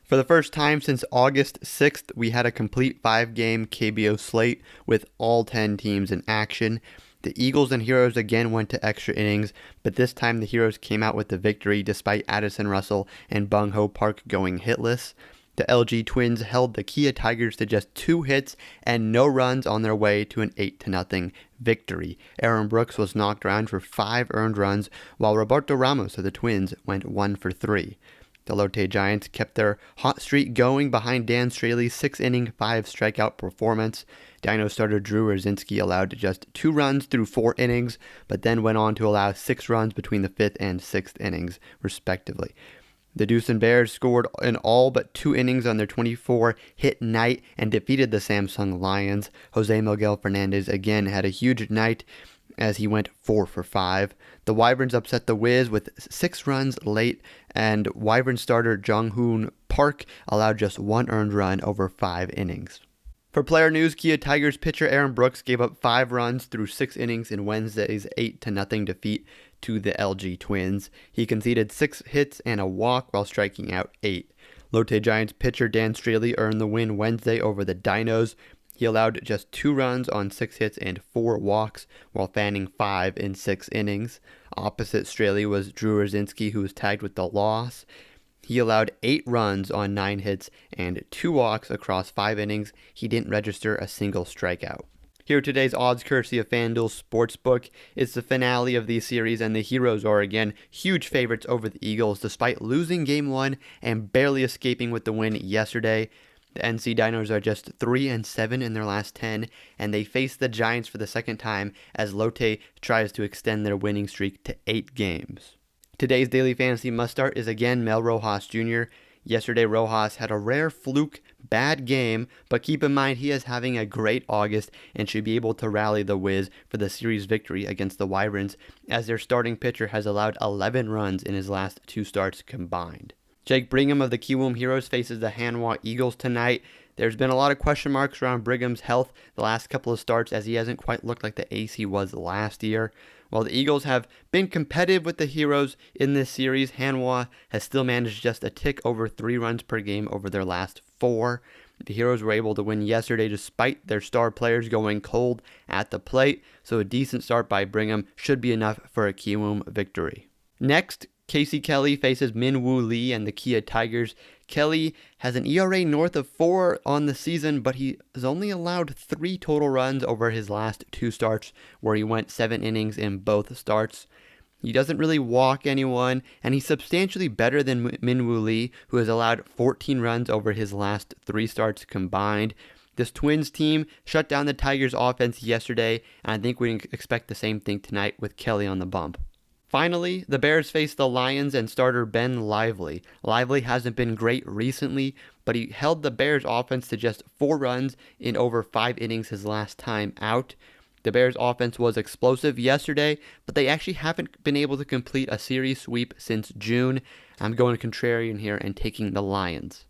For the first time since August 6th, we had a complete 5-game KBO slate with all 10 teams in action. The Eagles and Heroes again went to extra innings, but this time the Heroes came out with the victory despite Addison Russell and Bung Ho Park going hitless. The LG Twins held the Kia Tigers to just 2 hits and no runs on their way to an 8-0 victory. Aaron Brooks was knocked around for 5 earned runs, while Roberto Ramos of the Twins went 1 for 3. The Lotte Giants kept their hot streak going behind Dan Straley's 6-inning, 5-strikeout performance. Dino starter Drew Rzacinski allowed just 2 runs through 4 innings, but then went on to allow 6 runs between the 5th and 6th innings, respectively. The Deucin Bears scored in all but 2 innings on their 24-hit night and defeated the Samsung Lions. Jose Miguel Fernandez again had a huge night as he went 4 for 5. The Wyverns upset the Wiz with 6 runs late, and Wyvern starter Jung-Hoon Park allowed just 1 earned run over 5 innings. For player news, Kia Tigers pitcher Aaron Brooks gave up 5 runs through 6 innings in Wednesday's 8-0 defeat to the LG Twins. He conceded 6 hits and a walk while striking out 8. Lotte Giants pitcher Dan Straley earned the win Wednesday over the Dinos. He allowed just 2 runs on 6 hits and 4 walks, while fanning 5 in 6 innings. Opposite Straley was Drew Rzacinski, who was tagged with the loss. He allowed 8 runs on 9 hits and 2 walks across 5 innings. He didn't register a single strikeout. Here are today's odds courtesy of FanDuel Sportsbook. It's the finale of the series, and the Heroes are again huge favorites over the Eagles, despite losing Game 1 and barely escaping with the win yesterday. The NC Dinos are just 3-7 in their last 10, and they face the Giants for the second time as Lotte tries to extend their winning streak to 8 games. Today's daily fantasy must-start is again Mel Rojas Jr. Yesterday, Rojas had a rare fluke bad game, but keep in mind he is having a great August and should be able to rally the Wiz for the series victory against the Wyverns, as their starting pitcher has allowed 11 runs in his last 2 starts combined. Jake Brigham of the Kiwoom Heroes faces the Hanwha Eagles tonight. There's been a lot of question marks around Brigham's health the last couple of starts, as he hasn't quite looked like the ace he was last year. While the Eagles have been competitive with the Heroes in this series, Hanwha has still managed just a tick over 3 runs per game over their last 4. The Heroes were able to win yesterday despite their star players going cold at the plate, so a decent start by Brigham should be enough for a Kiwoom victory. Next, Casey Kelly faces Min Woo Lee and the Kia Tigers. Kelly has an ERA north of 4 on the season, but he has only allowed 3 total runs over his last 2 starts, where he went 7 innings in both starts. He doesn't really walk anyone, and he's substantially better than Min Woo Lee, who has allowed 14 runs over his last 3 starts combined. This Twins team shut down the Tigers' offense yesterday, and I think we can expect the same thing tonight with Kelly on the bump. Finally, the Bears face the Lions and starter Ben Lively. Lively hasn't been great recently, but he held the Bears' offense to just 4 runs in over 5 innings his last time out. The Bears' offense was explosive yesterday, but they actually haven't been able to complete a series sweep since June. I'm going contrarian here and taking the Lions.